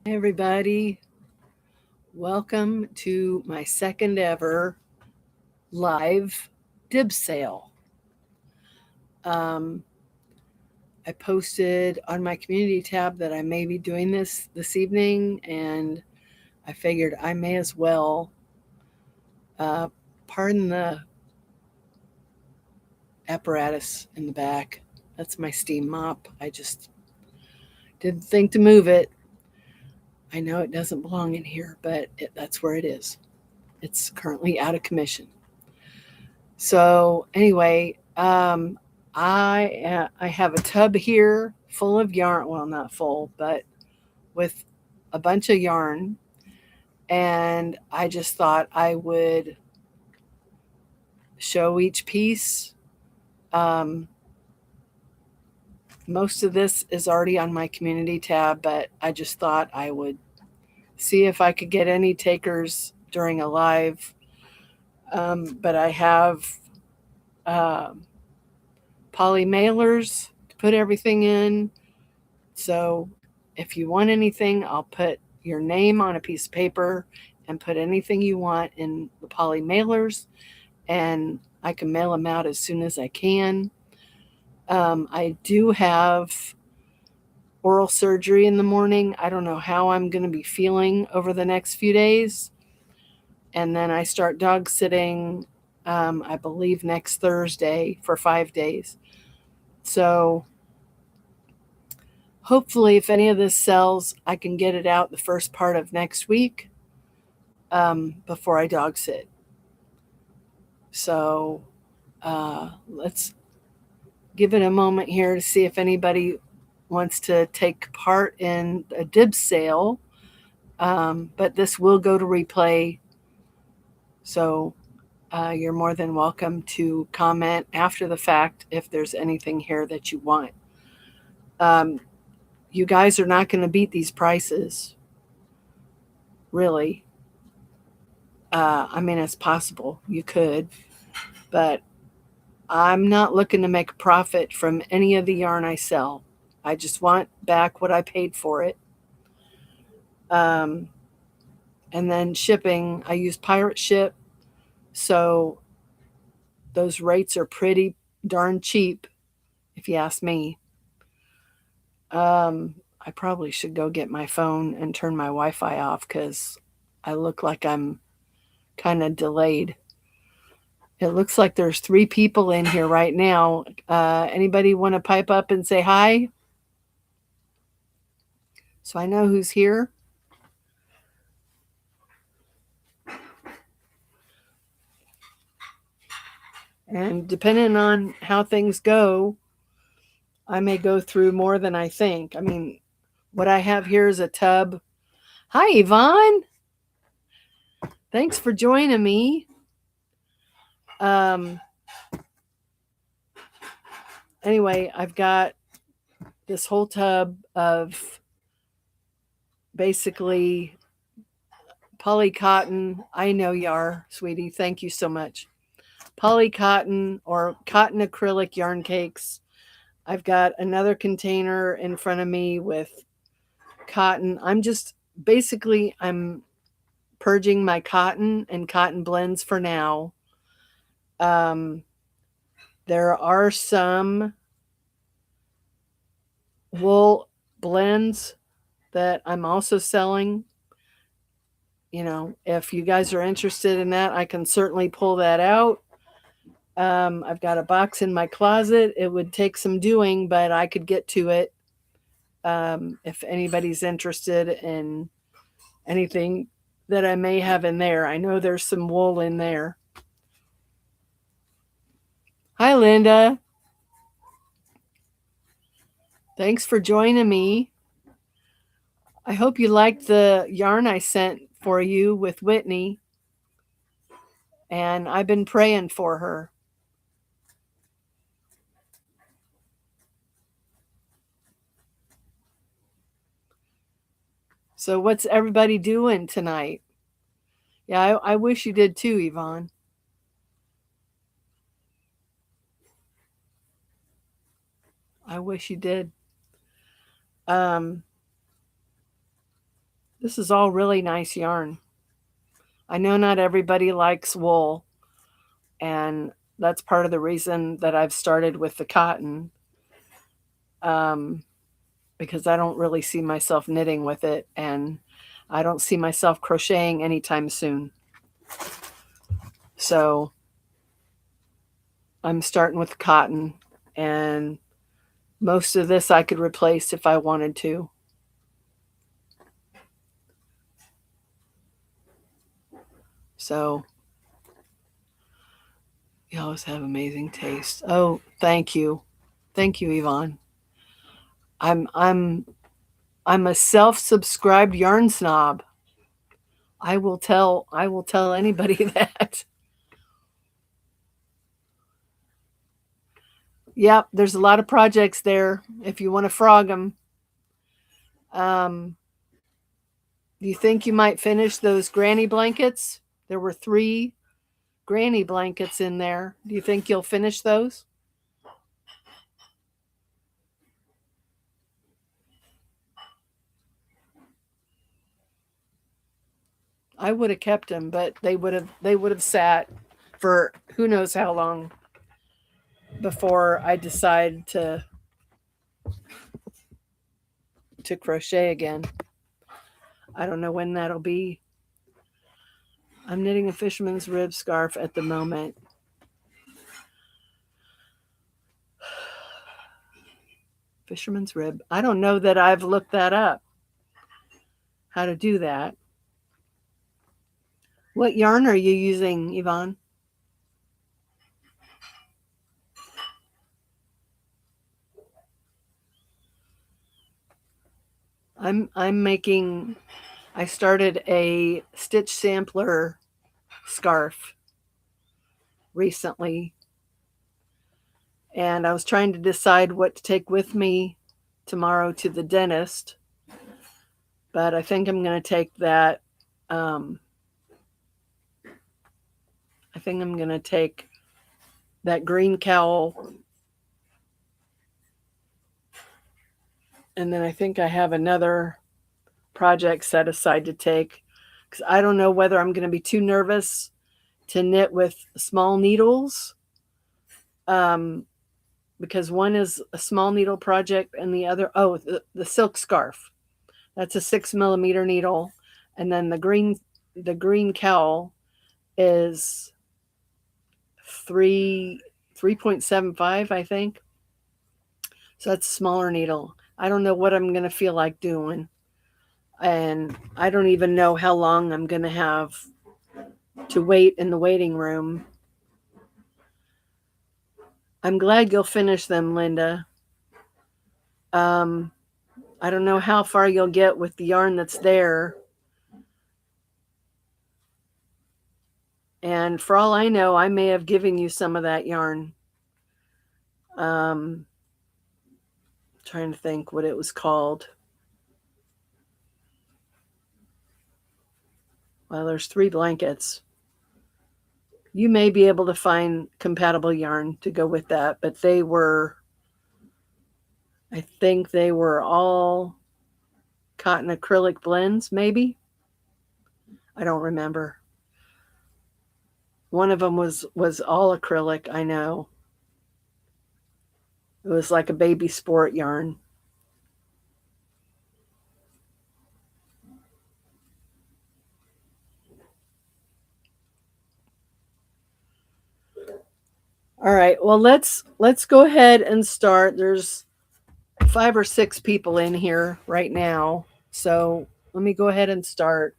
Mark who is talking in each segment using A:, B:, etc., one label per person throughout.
A: Hi, everybody. Welcome to my second ever live DIBS sale. Um, I posted on my community tab that I may be doing this evening, and I figured I may as well, uh, pardon the apparatus in the back. That's my steam mop. I just didn't think to move it. I know it doesn't belong in here, but that's where it is. It's currently out of commission. So anyway, I have a tub here full of yarn. Well, not full, but with a bunch of yarn, and I just thought I would show each piece. Um, Most of this is already on my community tab, but I just thought I would see if I could get any takers during a live. But I have um poly mailers to put everything in. So if you want anything, I'll put your name on a piece of paper and put anything you want in the poly mailers, and I can mail them out as soon as I can. I do have oral surgery in the morning. I don't know how I'm going to be feeling over the next few days. And then I start dog sitting, I believe, next Thursday for 5 days. So hopefully, if any of this sells, I can get it out the first part of next week, before I dog sit. So let's give it a moment here to see if anybody wants to take part in a DIBS sale. But this will go to replay. So you're more than welcome to comment after the fact if there's anything here that you want. Um, you guys are not going to beat these prices, really. I mean, it's possible you could, but I'm not looking to make a profit from any of the yarn I sell. I just want back what I paid for it. Um, and then shipping, I use Pirate Ship, so those rates are pretty darn cheap, if you ask me. I probably should go get my phone and turn my Wi-Fi off because I look like I'm kind of delayed. It looks like there's 3 people in here right now. Anybody want to pipe up and say hi? So I know who's here. And depending on how things go, I may go through more than I think. I mean, what I have here is a tub. Hi, Yvonne. Thanks for joining me. Um, anyway, I've got this whole tub of basically poly cotton. I know you are, sweetie. Thank you so much. Poly cotton or cotton acrylic yarn cakes. I've got another container in front of me with cotton. I'm purging my cotton and cotton blends for now. Um, there are some wool blends that I'm also selling. You know, if you guys are interested in that, I can certainly pull that out. I've got a box in my closet. It would take some doing, but I could get to it. If anybody's interested in anything that I may have in there, I know there's some wool in there. Hi, Linda. Thanks for joining me. I hope you liked the yarn I sent for you with Whitney. And I've been praying for her. So, what's everybody doing tonight? Yeah, I wish you did too, Yvonne. I wish you did. Um, This is all really nice yarn. I know not everybody likes wool, and that's part of the reason that I've started with the cotton, because I don't really see myself knitting with it, and I don't see myself crocheting anytime soon. So I'm starting with cotton, and most of this I could replace if I wanted to. So you always have amazing taste. Oh, thank you. Thank you, Yvonne. I'm a self-subscribed yarn snob. I will tell anybody that. Yep, there's a lot of projects there if you want to frog them. Do you think you might finish those granny blankets? There were 3 granny blankets in there. Do you think you'll finish those? I would have kept them, but they would have sat for who knows how long before I decide to crochet again. I don't know when that'll be. I'm knitting a fisherman's rib scarf at the moment. Fisherman's rib. I don't know that I've looked that up. How to do that. What yarn are you using, Yvonne? I started a stitch sampler scarf recently, and I was trying to decide what to take with me tomorrow to the dentist, but I think I'm going to take that. I think I'm going to take that green cowl, and then I think I have another project set aside to take, because I don't know whether I'm going to be too nervous to knit with small needles, because one is a small needle project and the other, the silk scarf, that's a 6mm needle, and then the green cowl is 3.75, I think. So that's a smaller needle. I don't know what I'm going to feel like doing, and I don't even know how long I'm going to have to wait in the waiting room. I'm glad you'll finish them, Linda. I don't know how far you'll get with the yarn that's there. And for all I know, I may have given you some of that yarn. Trying to think what it was called. Well, there's 3 blankets. You may be able to find compatible yarn to go with that, but I think they were all cotton acrylic blends, maybe. I don't remember. One of them was all acrylic, I know. It was like a baby sport yarn. All right, well, let's go ahead and start. There's 5 or 6 people in here right now, so let me go ahead and start.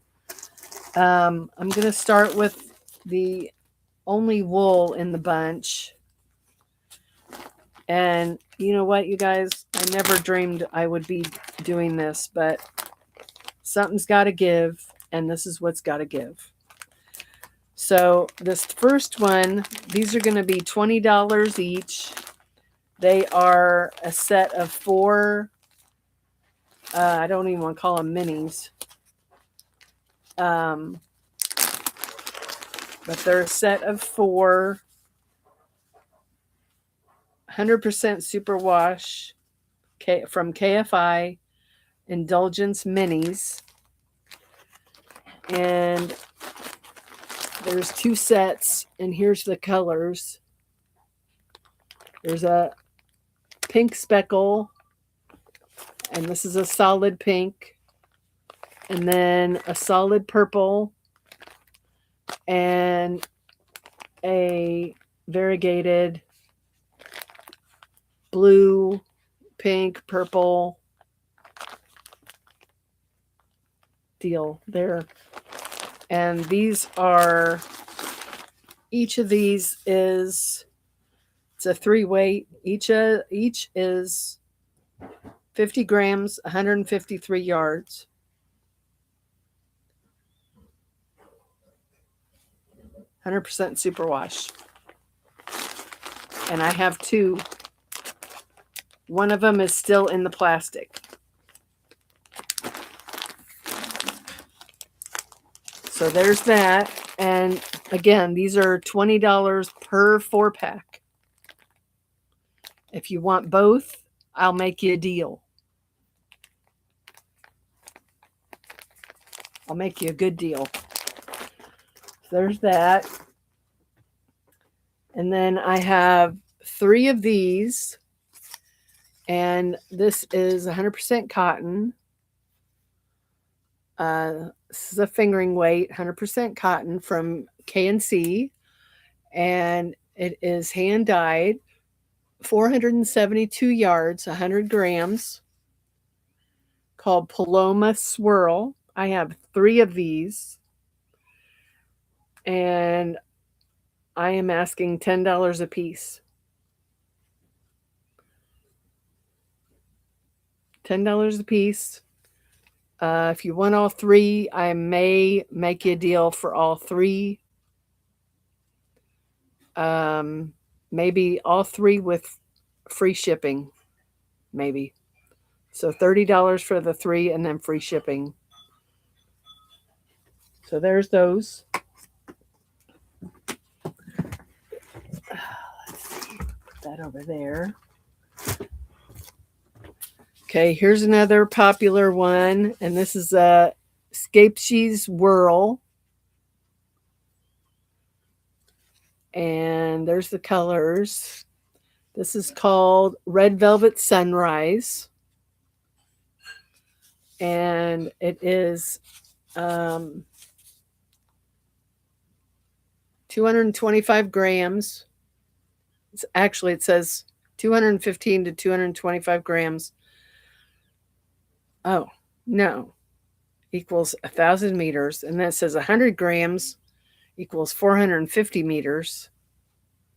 A: I'm going to start with the only wool in the bunch. And you know what, you guys? I never dreamed I would be doing this, but something's got to give, and this is what's got to give. So this first one, these are going to be $20 each. They are a set of 4, I don't even want to call them minis. But they're a set of 4 100% superwash from KFI Indulgence Minis. And there's 2 sets, and here's the colors. There's a pink speckle, and this is a solid pink, and then a solid purple, and a variegated blue, pink, purple deal there. And these are, each of these is, it's a 3-weight. Each is 50 grams, 153 yards. %, superwash. And I have 2. One of them is still in the plastic. So there's that. And again, these are $20 per 4-pack. If you want both, I'll make you a deal. I'll make you a good deal. So there's that. And then I have 3 of these. And this is 100% cotton. This is a fingering weight, 100% cotton from K&C. And it is hand dyed, 472 yards, 100 grams, called Paloma Swirl. I have 3 of these. And I am asking $10 a piece. $10 a piece. If you want all 3, I may make you a deal for all 3. Maybe all 3 with free shipping. Maybe. So $30 for the 3 and then free shipping. So there's those. Let's see. Put that over there. Okay, here's another popular one, and this is a Scapeshi's Whirl. And there's the colors. This is called Red Velvet Sunrise. And it is 225 grams. It says 215 to 225 grams. Oh, no. Equals 1,000 meters. And then it says 100 grams equals 450 meters.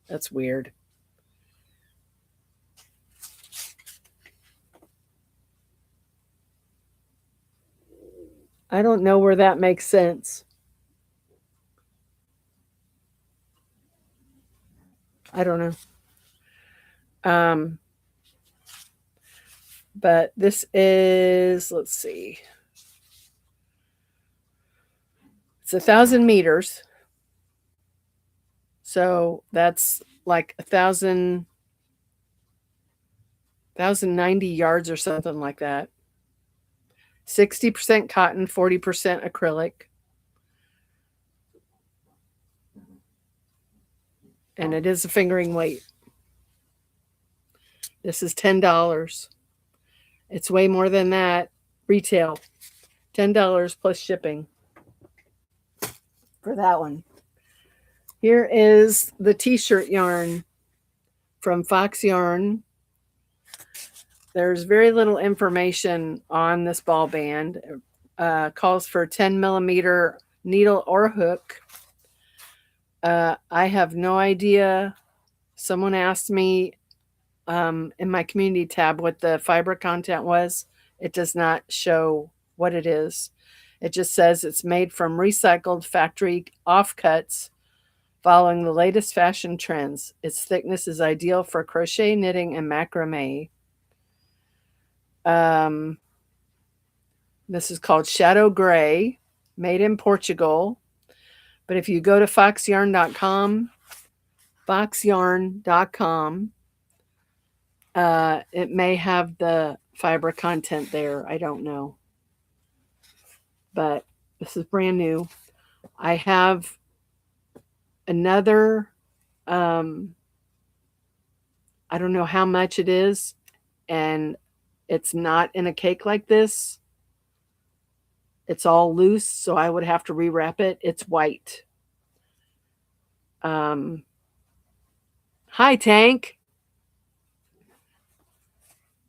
A: That's weird. I don't know where that makes sense. I don't know. But this is, let's see. It's 1,000 meters. So that's like 1,090 yards or something like that. 60% cotton, 40% acrylic. And it is a fingering weight. This is $10. It's way more than that. Retail. $10 plus shipping for that one. Here is the t-shirt yarn from Fox Yarn. There's very little information on this ball band. Calls for 10 millimeter needle or hook. I have no idea. Someone asked me in my community tab what the fiber content was. It does not show what it is. It just says it's made from recycled factory offcuts following the latest fashion trends. Its thickness is ideal for crochet, knitting, and macrame. This is called Shadow Gray, made in Portugal. But if you go to foxyarn.com, it may have the fiber content there. I don't know. But This is brand new. I have another, I don't know how much it is, and it's not in a cake like this. It's all loose, so I would have to rewrap it. It's white. Hi, Tank.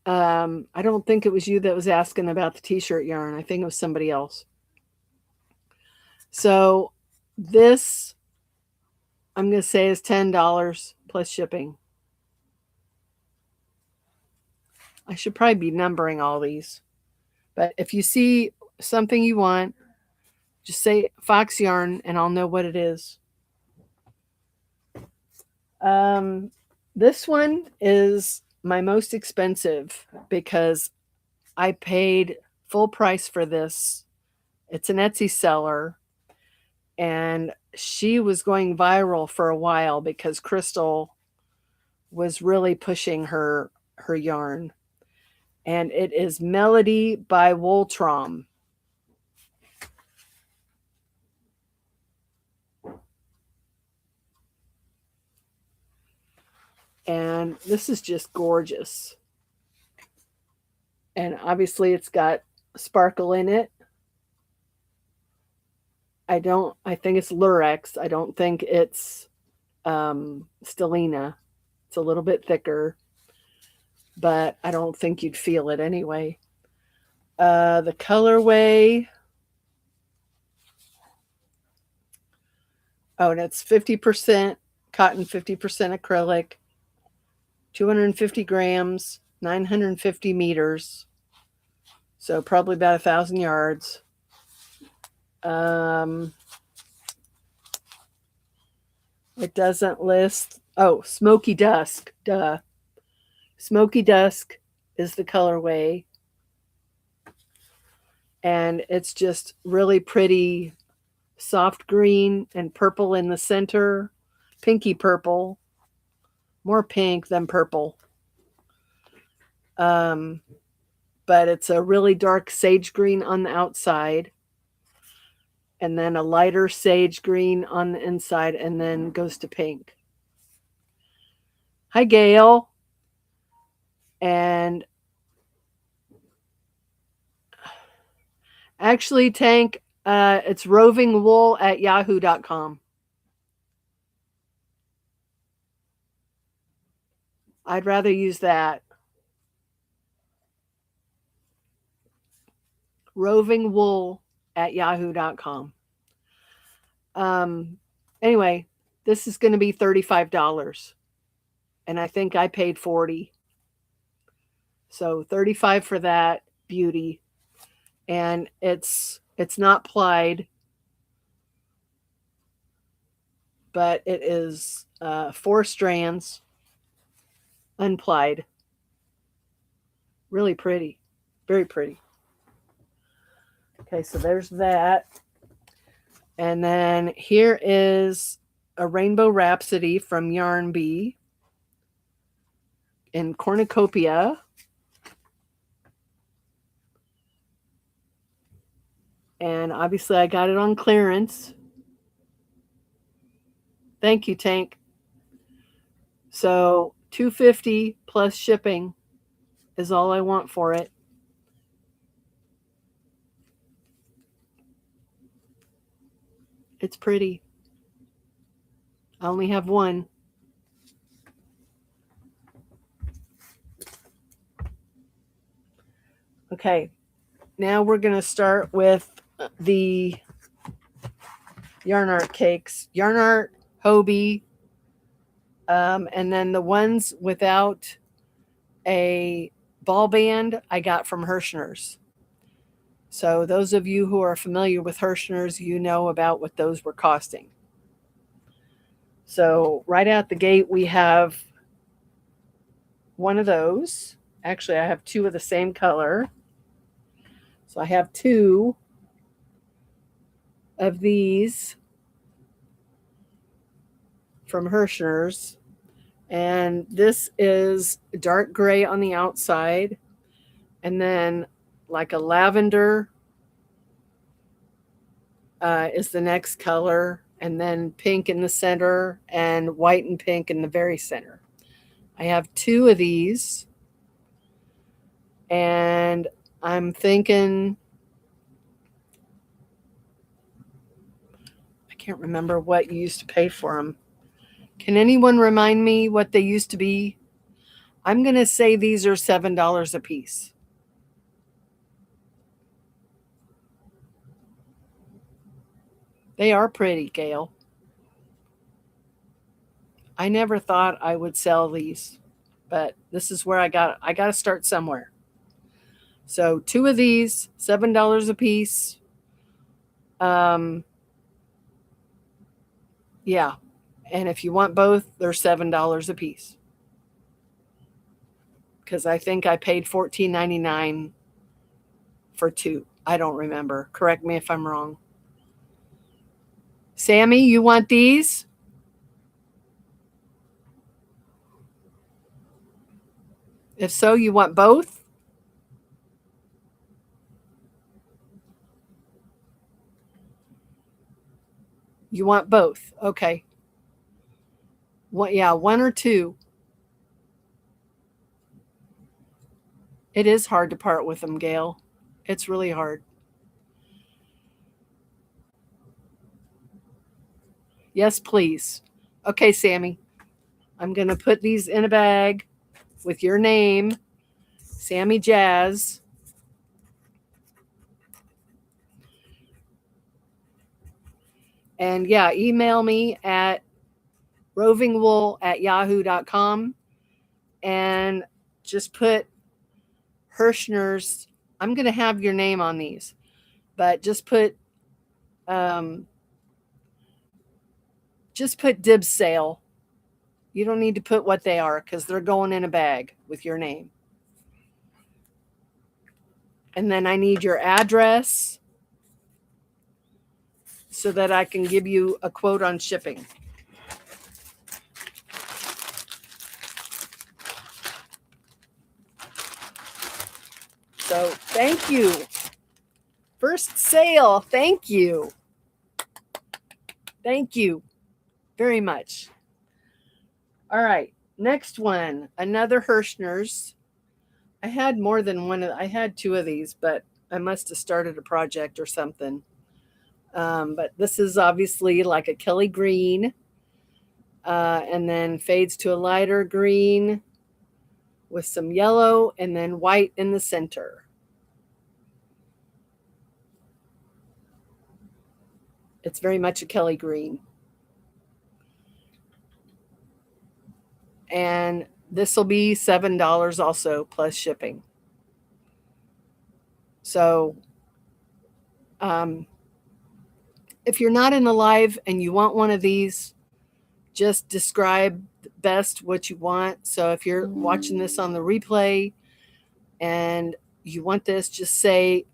A: I don't think it was you that was asking about the t-shirt yarn. I think it was somebody else. So this, I'm going to say, is $10 plus shipping. I should probably be numbering all these. But if you see something you want, just say Fox Yarn and I'll know what it is. This one is my most expensive because I paid full price for this. It's an Etsy seller, and she was going viral for a while because Crystal was really pushing her yarn. And it is Melody by Wooltrom. And this is just gorgeous. And obviously it's got sparkle in it. I think it's Lurex. I don't think it's Stellina. It's a little bit thicker, but I don't think you'd feel it anyway. The colorway, and it's 50% cotton, 50% acrylic, 250 grams, 950 meters. So probably about 1,000 yards. It doesn't list. Oh, Smoky Dusk. Duh. Smoky Dusk is the colorway. And it's just really pretty soft green and purple in the center. Pinky purple. More pink than purple. But it's a really dark sage green on the outside. And then a lighter sage green on the inside, and then goes to pink. Hi, Gail. And actually, Tank, it's rovingwool@yahoo.com. I'd rather use that. rovingwool@yahoo.com. Anyway, this is going to be $35. And I think I paid $40. So $35 for that beauty. And it's not plied, but it is 4 strands, unplied. Really pretty. Very pretty. Okay, so there's that. And then here is a Rainbow Rhapsody from Yarn Bee in Cornucopia. And obviously I got it on clearance. Thank you, Tank. So $250 plus shipping is all I want for it. It's pretty. I only have one. Okay, now we're going to start with the Yarn Art cakes. Yarn Art, Hobie, and then the ones without a ball band I got from Hirschner's. So those of you who are familiar with Hirschner's, you know about what those were costing. So right out the gate, we have one of those. Actually, I have 2 of the same color. So I have 2 of these from Hirschner's. And this is dark gray on the outside, and then like a lavender is the next color, and then pink in the center and white and pink in the very center. I have 2 of these, and I'm thinking, I can't remember what you used to pay for them. Can anyone remind me what they used to be? I'm going to say these are $7 a piece. They are pretty, Gail. I never thought I would sell these, but this is where I got to start somewhere. So 2 of these, $7 a piece. Yeah. And if you want both, they're $7 a piece. Because I think I paid $14.99 for 2. I don't remember. Correct me if I'm wrong. Sammy, you want these? If so, you want both? You want both. Okay. Yeah, 1 or 2. It is hard to part with them, Gail. It's really hard. Yes, please. Okay, Sammy. I'm going to put these in a bag with your name, Sammy Jazz. And yeah, email me at rovingwool@yahoo.com and just put Hirschner's. I'm going to have your name on these, but just put DIBS SALE. You don't need to put what they are because they're going in a bag with your name. And then I need your address so that I can give you a quote on shipping. So thank you. First sale. Thank you. Thank you very much. All right. Next one. Another Hirschner's. I had more than one. I had 2 of these, but I must have started a project or something. But this is obviously like a Kelly green, and then fades to a lighter green with some yellow and then white in the center. It's very much a Kelly green. And this will be $7 also plus shipping. So if you're not in the live and you want one of these, just describe best what you want. So if you're watching this on the replay and you want this, just say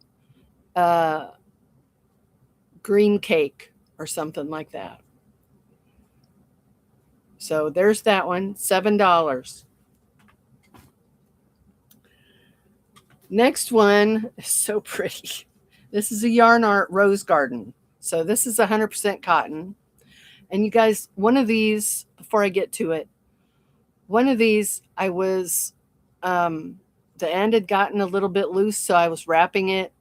A: green cake or something like that. So there's that one, $7. Next one is so pretty. This is a Yarn Art Rose Garden. So this is 100% cotton. And you guys, one of these, before I get to it, one of these I was, the end had gotten a little bit loose, so I was wrapping it.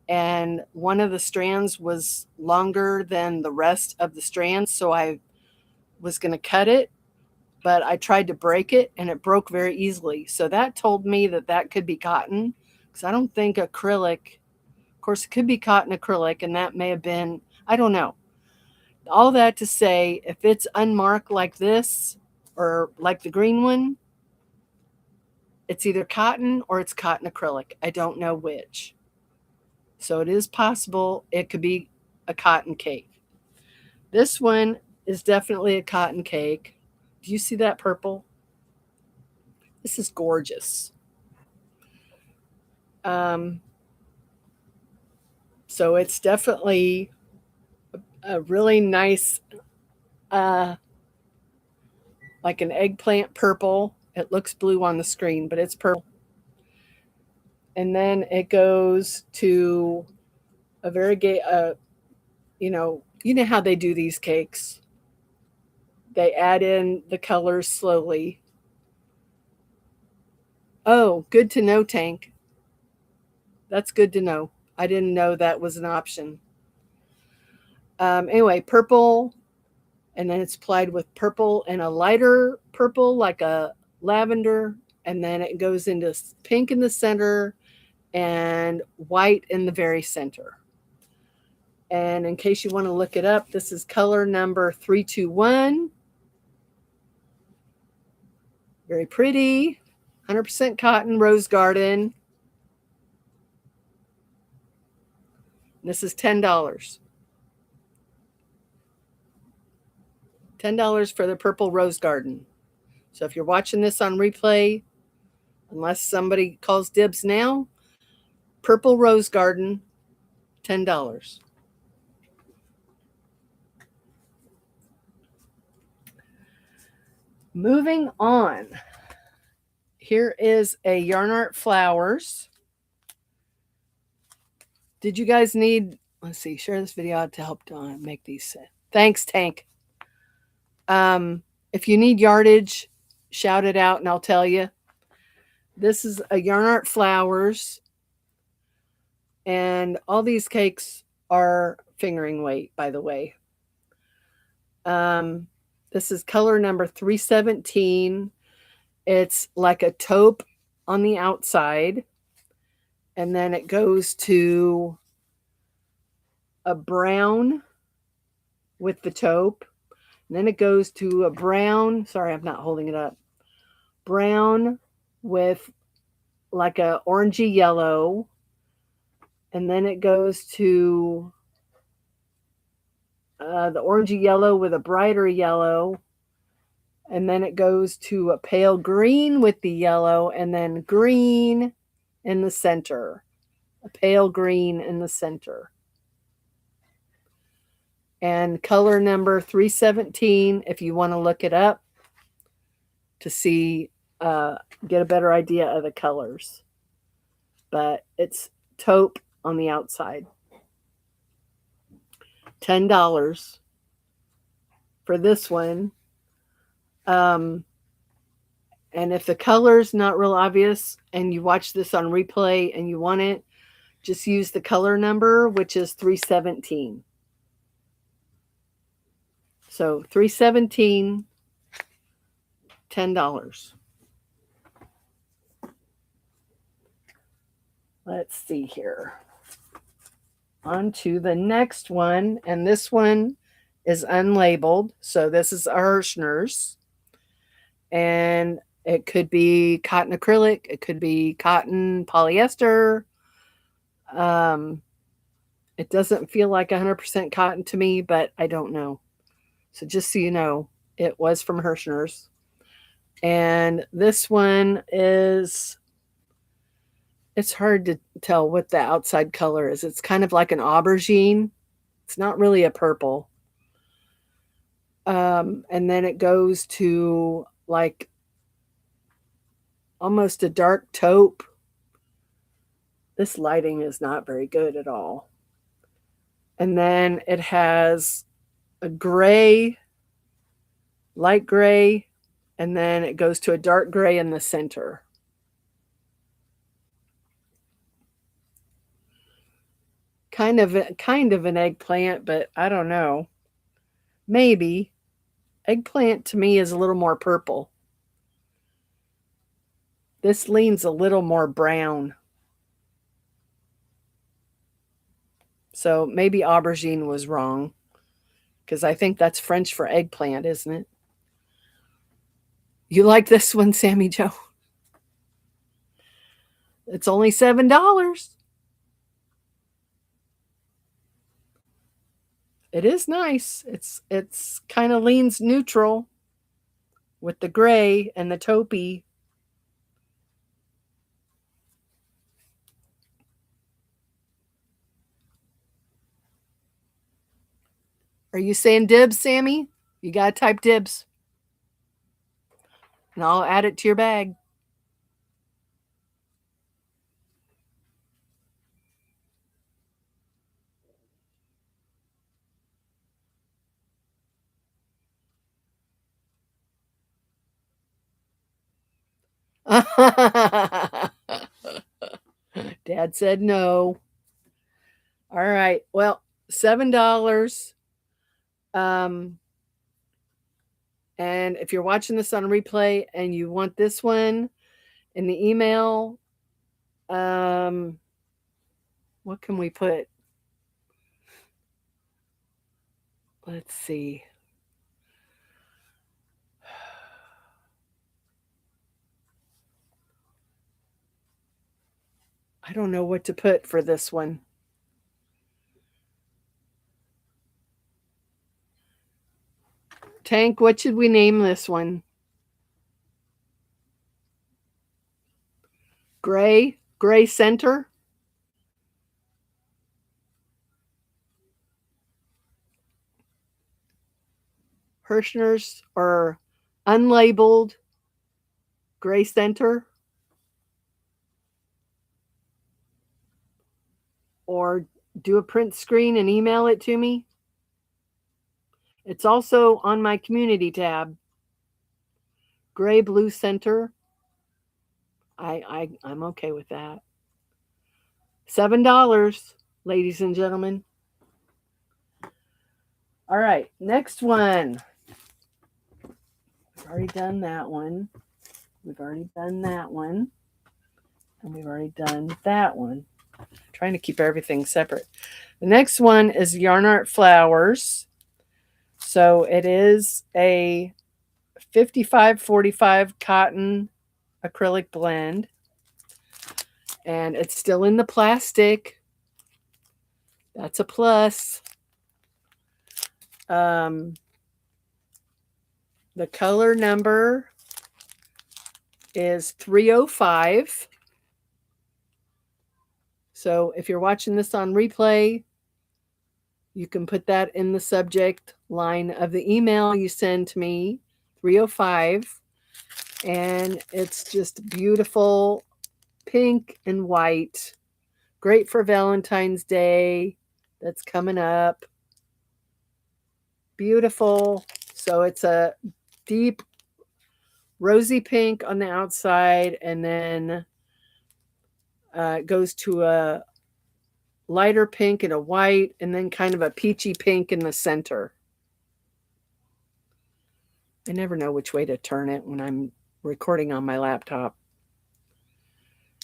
A: And one of the strands was longer than the rest of the strands, so I was going to cut it, but I tried to break it and it broke very easily. So that told me that that could be cotton, because I don't think acrylic, of course, it could be cotton acrylic, and that may have been, I don't know. All that to say, if it's unmarked like this or like the green one, it's either cotton or it's cotton acrylic. I don't know which. So it is possible it could be a cotton cake. This one is definitely a cotton cake. Do you see that purple? This is gorgeous. So it's definitely a really nice, like an eggplant purple. It looks blue on the screen, but it's purple. And then it goes to a you know how they do these cakes. They add in the colors slowly. Oh, good to know, Tank. That's good to know. I didn't know that was an option. Anyway, purple, and then it's applied with purple and a lighter purple, like a lavender, and then it goes into pink in the center and white in the very center. And in case you want to look it up, this is color number 321. Very pretty. 100% cotton, rose garden. This is $10. $10 for the purple rose garden. So if you're watching this on replay, unless somebody calls dibs now, purple rose garden, $10. Moving on. Here is a Yarn Art Flowers. Did you guys need, let's see, share this video to help make these. Thanks, Tank. If you need yardage, shout it out and I'll tell you. This is a Yarn Art Flowers. And all these cakes are fingering weight, by the way. This is color number 317. It's like a taupe on the outside. And then it goes to a brown with the taupe. And then it goes to a brown. Sorry, I'm not holding it up. Brown with like a orangey yellow. And then it goes to the orangey yellow with a brighter yellow. And then it goes to a pale green with the yellow. And then green in the center. A pale green in the center. And color number 317, if you want to look it up to see, get a better idea of the colors. But it's taupe on the outside. $10 for this one. And if the color's not real obvious and you watch this on replay and you want it, just use the color number, which is 317. So 317, $10. Let's see here. On to the next one. And this one is unlabeled. So this is a Hirschner's. And it could be cotton acrylic. It could be cotton polyester. It doesn't feel like 100% cotton to me, but I don't know. So just so you know, it was from Hirschner's. And this one is, it's hard to tell what the outside color is. It's kind of like an aubergine. It's not really a purple. And then it goes to like almost a dark taupe. This lighting is not very good at all. And then it has a gray, light gray, and then it goes to a dark gray in the center. Kind of an eggplant, but I don't know. Maybe. Eggplant to me is a little more purple. This leans a little more brown. So maybe aubergine was wrong, because I think that's French for eggplant, isn't it? You like this one, Sammy Joe? It's only $7. It is nice. It's kind of leans neutral with the gray and the taupey. Are you saying dibs, Sammy? You got to type dibs. And I'll add it to your bag. Dad said no. All right. Well, $7. And if you're watching this on replay and you want this one in the email, what can we put? Let's see. I don't know what to put for this one. Tank, what should we name this one? Gray center? Hirschner's or unlabeled gray center? Or do a print screen and email it to me? It's also on my community tab. Gray blue center. I'm okay with that. $7, ladies and gentlemen. All right, next one. We've already done that one. We've already done that one. And we've already done that one. I'm trying to keep everything separate. The next one is Yarn Art Flowers. So it is a 55-45 cotton acrylic blend. And it's still in the plastic. That's a plus. The color number is 305. So if you're watching this on replay, you can put that in the subject line of the email you send to me, 305. And it's just beautiful pink and white. Great for Valentine's Day. That's coming up. Beautiful. So it's a deep rosy pink on the outside, and then it goes to a lighter pink and a white, and then kind of a peachy pink in the center. I never know which way to turn it when I'm recording on my laptop.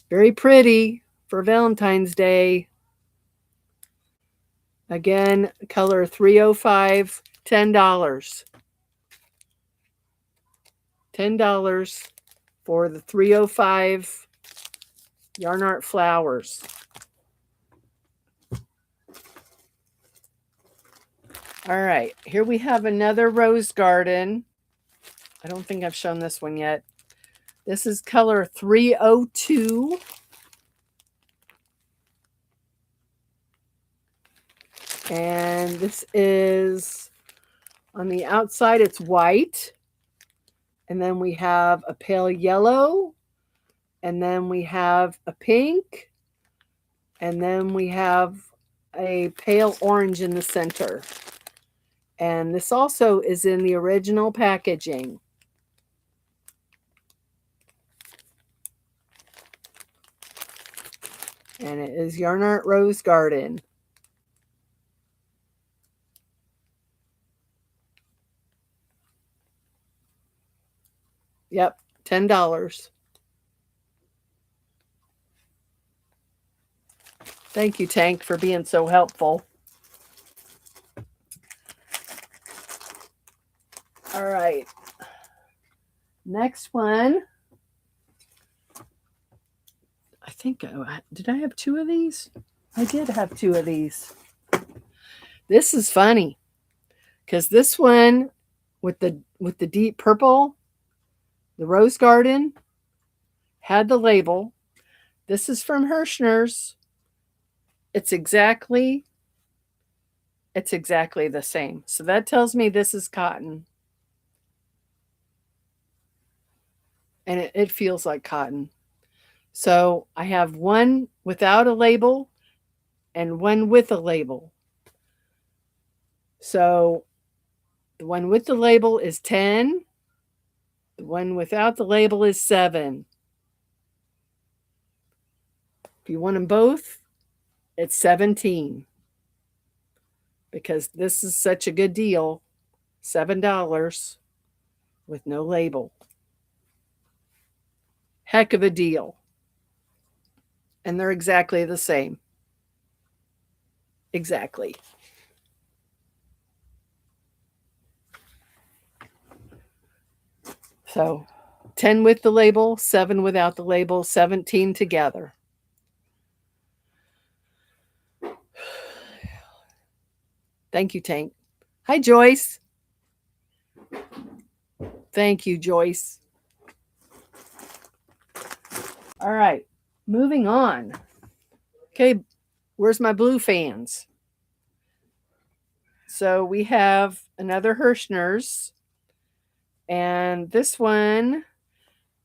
A: Very pretty for Valentine's Day. Again, color 305, $10. $10 for the 305 Yarn Art Flowers. All right, here we have another rose garden. I don't think I've shown this one yet. This is color 302. And this is, on the outside, it's white. And then we have a pale yellow. And then we have a pink. And then we have a pale orange in the center. And this also is in the original packaging. And it is Yarn Art Rose Garden. Yep, $10. Thank you, Tank, for being so helpful. All right. Next one. I think, did I have two of these? I did have two of these. This is funny because this one with the deep purple, the Rose Garden, had the label. This is from Hirschner's. It's exactly the same. So that tells me this is cotton. And it feels like cotton. So I have one without a label and one with a label. So the one with the label is 10. The one without the label is 7. If you want them both, it's $17 because this is such a good deal. $7 with no label. Heck of a deal. And they're exactly the same. Exactly. So 10 with the label, 7 without the label, 17 together. Thank you, Tank. Hi, Joyce. Thank you, Joyce. All right, moving on. Okay, where's my blue fans? So we have another Hirschner's, and this one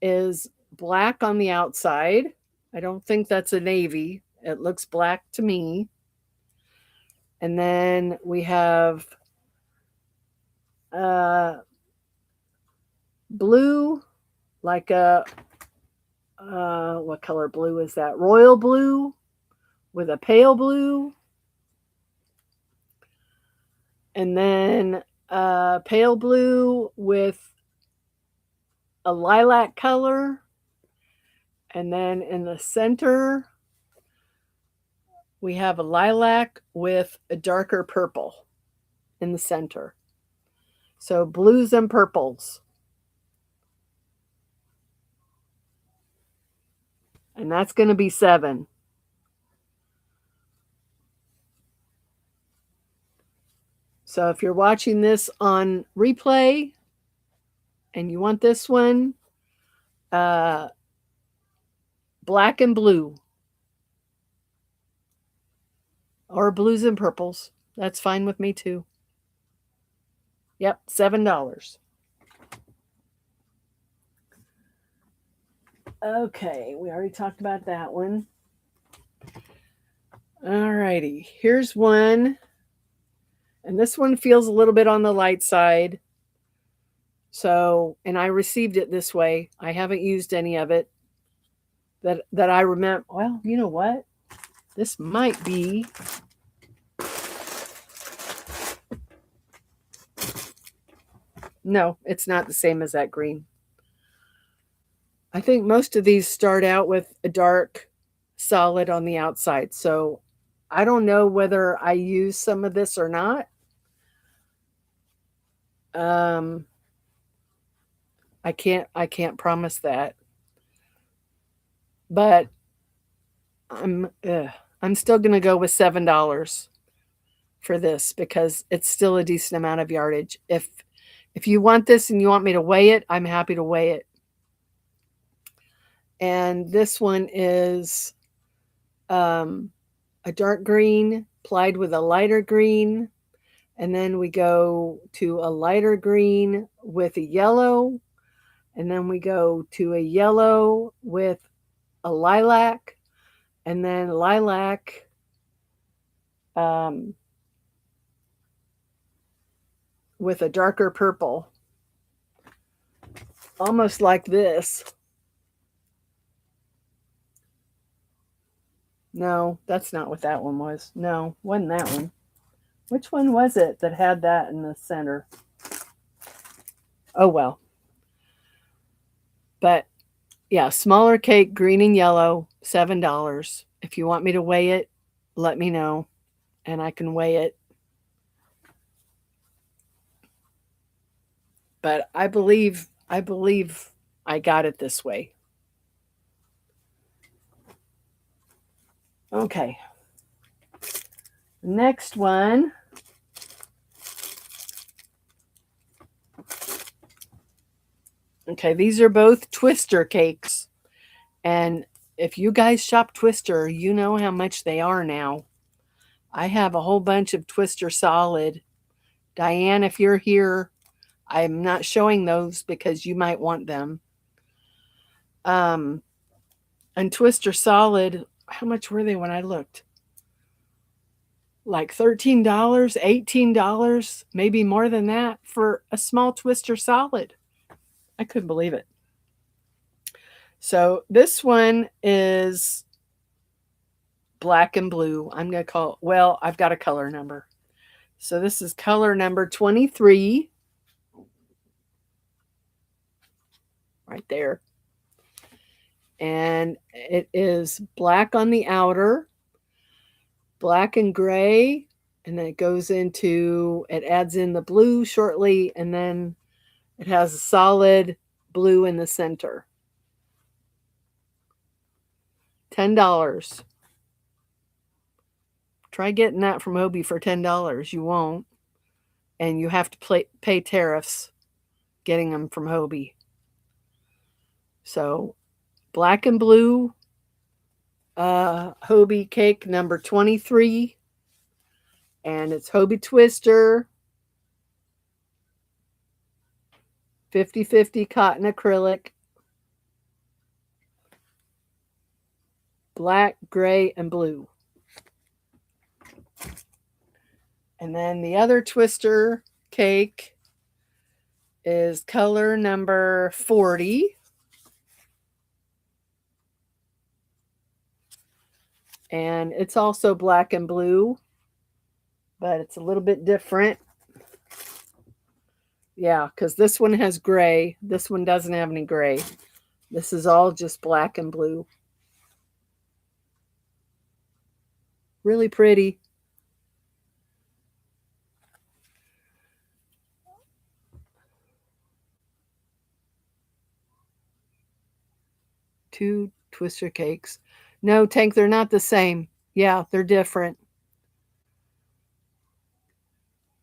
A: is black on the outside. I don't think that's a navy. It looks black to me. And then we have blue, like a, what color blue is that? Royal blue with a pale blue. And then pale blue with a lilac color. And then in the center, we have a lilac with a darker purple in the center. So blues and purples. And that's going to be 7. So if you're watching this on replay and you want this one, black and blue. Or blues and purples. That's fine with me too. Yep, $7. Okay, we already talked about that one. All righty, here's one. And this one feels a little bit on the light side. So, and I received it this way. I haven't used any of it that I remember. Well, you know what? This might be. No, it's not the same as that green. I think most of these start out with a dark solid on the outside. So I don't know whether I use some of this or not. I can't promise that. But I'm still going to go with $7 for this because it's still a decent amount of yardage. If you want this and you want me to weigh it, I'm happy to weigh it. And this one is a dark green plied with a lighter green. And then we go to a lighter green with a yellow. And then we go to a yellow with a lilac. And then lilac with a darker purple. Almost like this. No, that's not what that one was. No, wasn't that one. Which one was it that had that in the center? Oh, well. But, yeah, smaller cake, green and yellow, $7. If you want me to weigh it, let me know, and I can weigh it. But I believe I got it this way. Okay. Next one. Okay, these are both Twister cakes. And if you guys shop Twister, you know how much they are now. I have a whole bunch of Twister Solid. Diane, if you're here, I'm not showing those because you might want them. And Twister Solid, how much were they when I looked? Like $13, $18, maybe more than that for a small Twister Solid. I couldn't believe it. So this one is black and blue. I'm going to call, well, I've got a color number. So this is color number 23. Right there. And it is black on the outer, black and gray, and then it goes into, it adds in the blue shortly, and then it has a solid blue in the center. $10. Try getting that from Hobie for $10. You won't. And you have to pay tariffs getting them from Hobie. So, black and blue Hobie cake number 23. And it's Hobie Twister. 50/50 cotton acrylic. Black, gray, and blue. And then the other Twister cake is color number 40. And it's also black and blue, but it's a little bit different. Yeah, because this one has gray. This one doesn't have any gray. This is all just black and blue. Really pretty. Two Twister cakes. No, Tank, they're not the same. Yeah, they're different.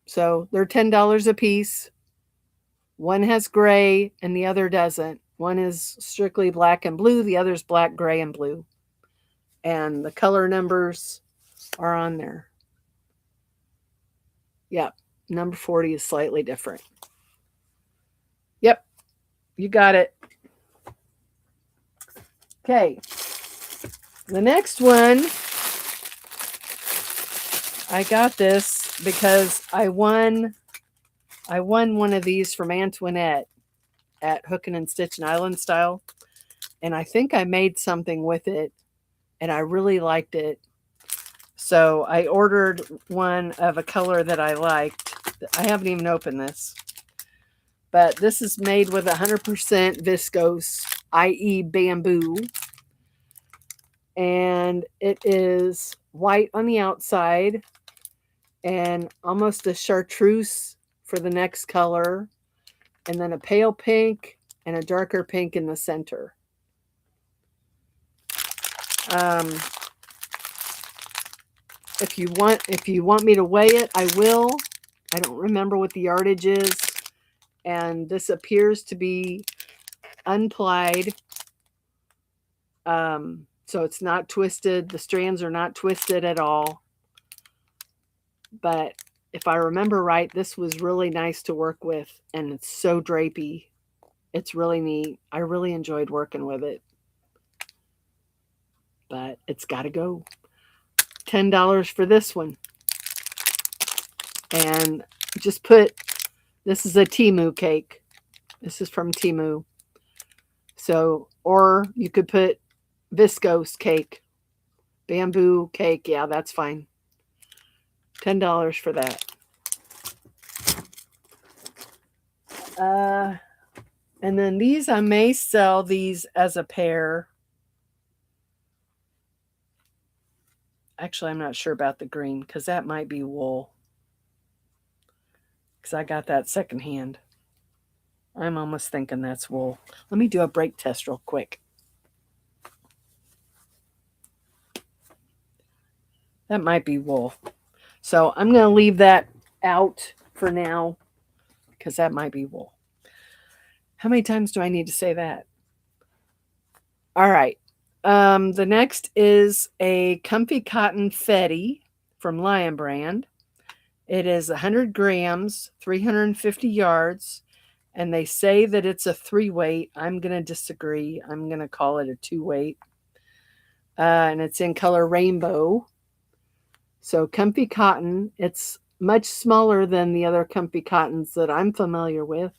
A: So they're $10 a piece. One has gray and the other doesn't. One is strictly black and blue. The other's black, gray, and blue. And the color numbers are on there. Yep. Number 40 is slightly different. Yep. You got it. Okay. The next one, I got this because I won one of these from Antoinette at Hookin' and Stitchin' Island Style. And I think I made something with it and I really liked it. So I ordered one of a color that I liked. I haven't even opened this. But this is made with 100% viscose, i.e. bamboo. And it is white on the outside and almost a chartreuse for the next color. And then a pale pink and a darker pink in the center. If you want me to weigh it, I will. I don't remember what the yardage is. And this appears to be unplied. So it's not twisted. The strands are not twisted at all. But if I remember right, this was really nice to work with. And it's so drapey. It's really neat. I really enjoyed working with it. But it's got to go. $10 for this one. And just put, this is a Temu cake. This is from Temu. So, or you could put viscose cake, bamboo cake. Yeah, that's fine. $10 for that. And then these, I may sell these as a pair. Actually, I'm not sure about the green because that might be wool. Because I got that secondhand. I'm almost thinking that's wool. Let me do a break test real quick. That might be wool. So I'm going to leave that out for now because that might be wool. How many times do I need to say that? All right. The next is a Comfy Cotton Fetty from Lion Brand. It is 100 grams, 350 yards, and they say that it's a 3-weight. I'm going to disagree. I'm going to call it a 2-weight. And it's in color rainbow. So Comfy Cotton, it's much smaller than the other Comfy Cottons that I'm familiar with.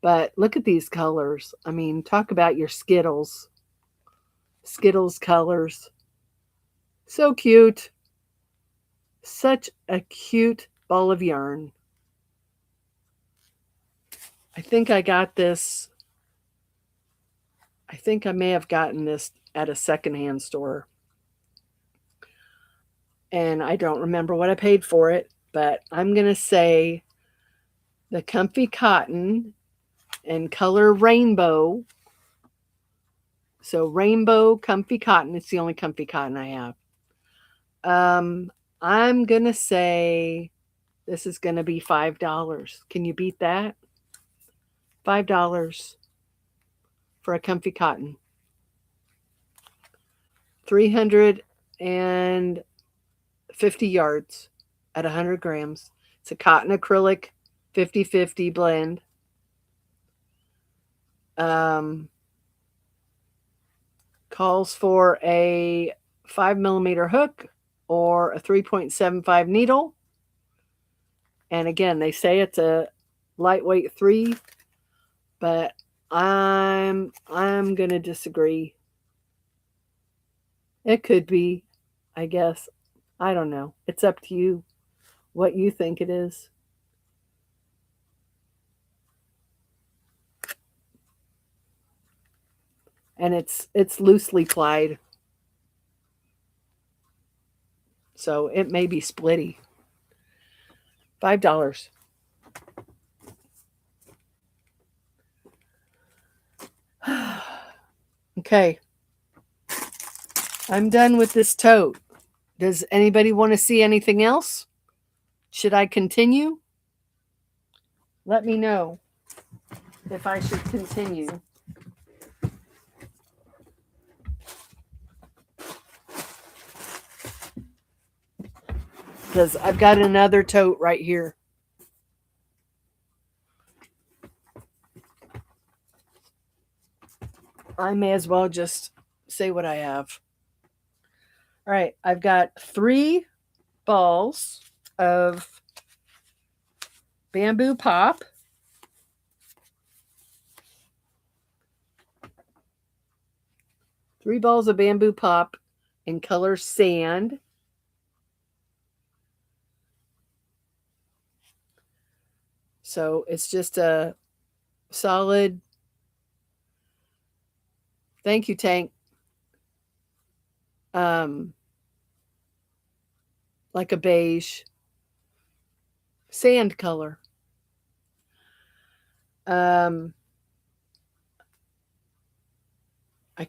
A: But look at these colors. I mean, talk about your Skittles. Skittles colors. So cute. Such a cute ball of yarn. I think I got this. I think I may have gotten this at a secondhand store. And I don't remember what I paid for it, but I'm going to say the Comfy Cotton and color rainbow. So rainbow Comfy Cotton. It's the only Comfy Cotton I have. I'm going to say this is going to be $5. Can you beat that? $5 for a Comfy Cotton. 350 yards at 100 grams. It's a cotton acrylic 50-50 blend. Calls for a 5mm hook or a 3.75 needle. And again, they say it's a lightweight 3, but I'm going to disagree. It could be, I guess. I don't know. It's up to you what you think it is. And it's loosely plied. So it may be splitty. $5. Okay. I'm done with this tote. Does anybody want to see anything else? Should I continue? Let me know if I should continue. Because I've got another tote right here. I may as well just say what I have. All right, I've got 3 balls of bamboo pop. Three balls of bamboo pop in color sand. So it's just a solid, thank you, Tank. Like a beige sand color. I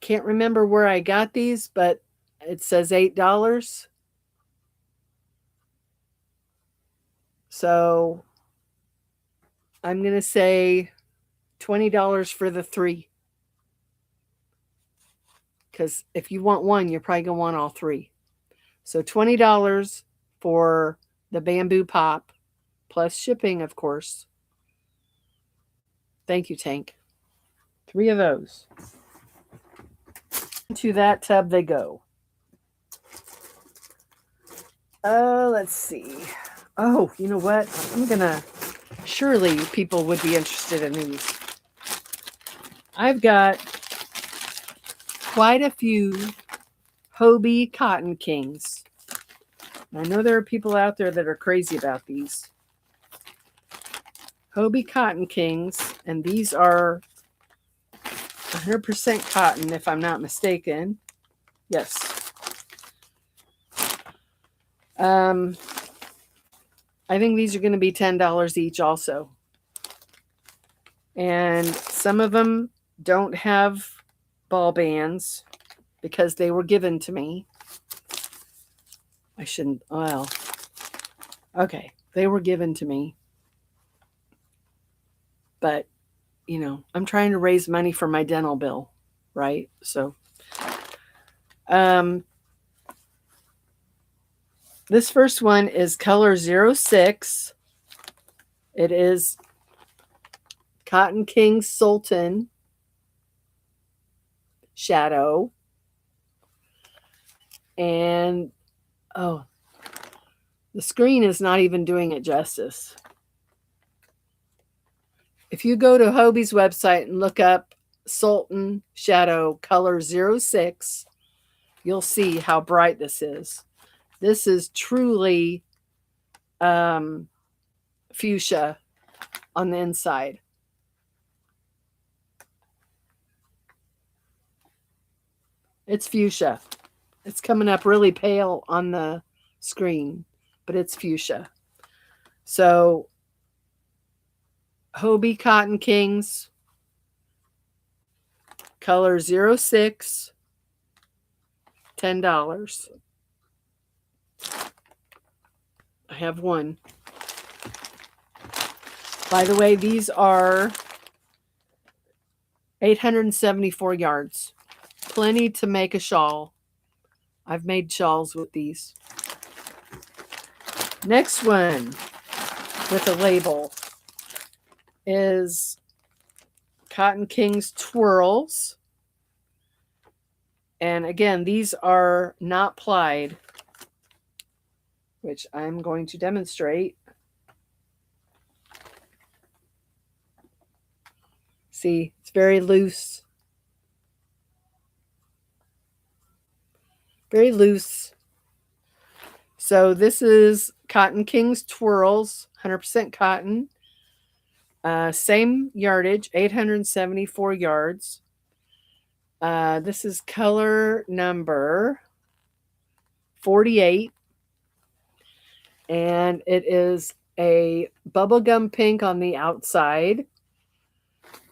A: can't remember where I got these, but it says $8. So I'm going to say $20 for the 3. Because if you want one, you're probably going to want all 3. So $20 for the bamboo pop, plus shipping, of course. Thank you, Tank. 3 of those. Into that tub they go. Let's see. Oh, you know what? Surely people would be interested in these. I've got quite a few Hobie Cotton Kings. I know there are people out there that are crazy about these. Hobie Cotton Kings, and these are 100% cotton, if I'm not mistaken. Yes. I think these are going to be $10 each also. And some of them don't have ball bands because they were given to me. I shouldn't, well, okay, they were given to me. But, you know, I'm trying to raise money for my dental bill, right? So, this first one is color 06. It is Cotton King Sultan Shadow. And, oh, the screen is not even doing it justice. If you go to Hobie's website and look up Sultan Shadow color 06, you'll see how bright this is. This is truly fuchsia on the inside. It's fuchsia. It's coming up really pale on the screen, but it's fuchsia. So Hobie Cotton Kings, color 06, $10. I have one. By the way, these are 874 yards. Plenty to make a shawl. I've made shawls with these. Next one with a label is Cotton Kings Twirls. And again, these are not plied, which I'm going to demonstrate. See, it's very loose. Very loose. So this is Cotton Kings Twirls, 100% cotton. Same yardage, 874 yards. This is color number 48. And it is a bubblegum pink on the outside.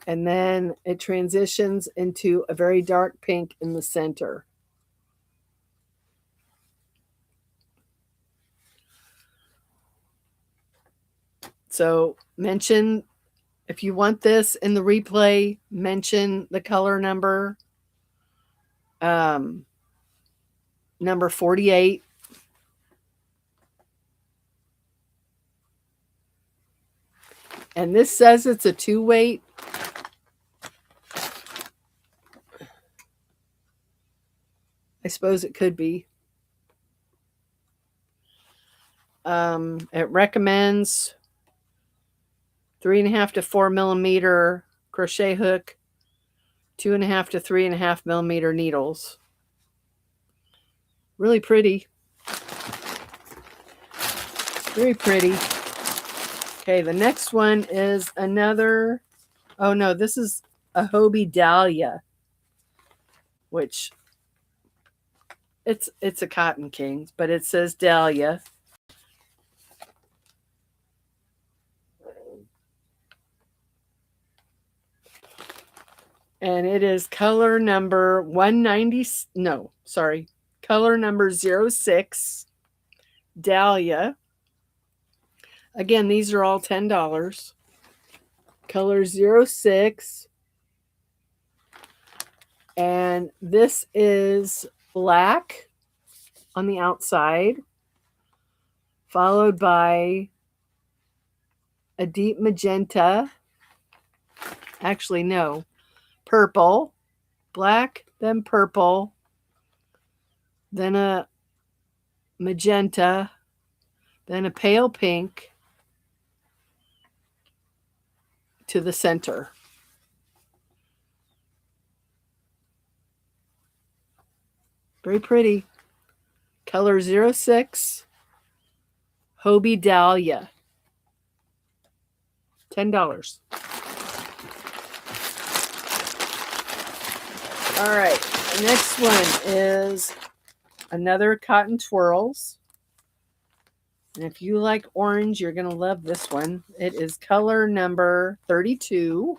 A: And then it transitions into a very dark pink in the center. So mention, if you want this in the replay, mention the color number, number 48. And this says it's a 2-weight. I suppose it could be. It recommends 3.5 to 4 millimeter crochet hook, 2.5 to 3.5 millimeter needles. Really pretty. Very pretty. Okay, the next one is another, oh no, this is a Hobie Dahlia, which it's a Cotton Kings, but it says Dahlia. And it is color number 190, no, sorry, color number 06, Dahlia. Again, these are all $10. Color 06. And this is black on the outside, followed by a deep magenta. Actually, no. Purple, black, then purple, then a magenta, then a pale pink to the center. Very pretty. Color 06, Hobie Dahlia. $10. All right, the next one is another Cotton Twirls. And if you like orange, you're going to love this one. It is color number 32.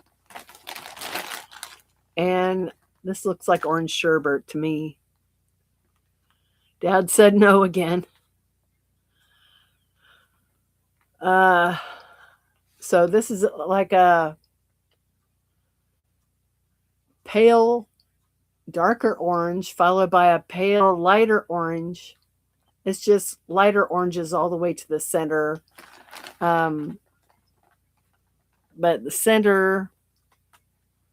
A: And this looks like orange sherbet to me. Dad said no again. So this is like a pale, darker orange, followed by a pale, lighter orange. It's just lighter oranges all the way to the center. But the center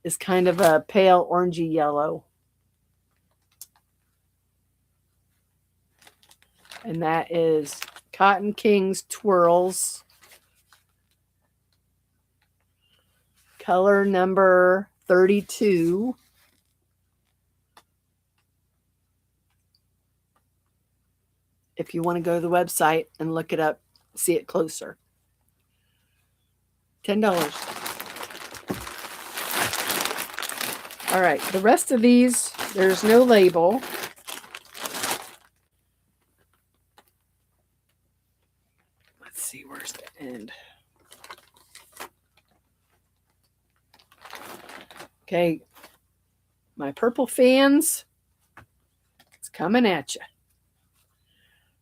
A: is kind of a pale orangey yellow. And that is Cotton Kings Twirls. Color number 32. if you want to go to the website and look it up, see it closer. $10. All right, the rest of these, there's no label. Let's see, where's the end? Okay, my purple fans, it's coming at you.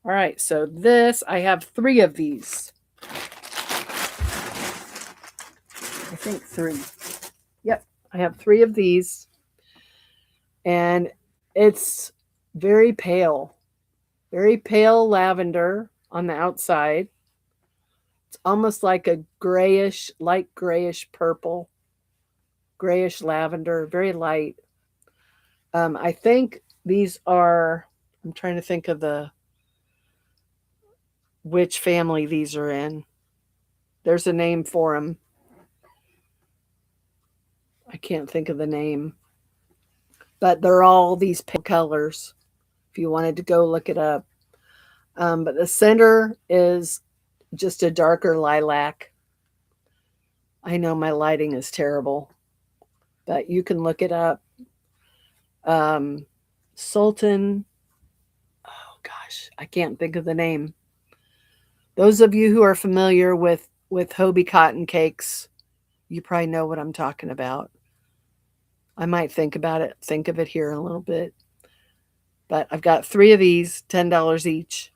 A: All right, so this, I have 3 of these. I think 3. Yep, I have 3 of these. And it's very pale lavender on the outside. It's almost like a grayish, light grayish purple, grayish lavender, very light. I think these are, I'm trying to think of which family these are in. There's a name for them. I can't think of the name. But they're all these pale colors, if you wanted to go look it up. But the center is just a darker lilac. I know my lighting is terrible, but you can look it up. Sultan, oh gosh, I can't think of the name. Those of you who are familiar with Hobie cotton cakes, you probably know what I'm talking about. I might think of it here in a little bit. But I've got 3 of these, $10 each.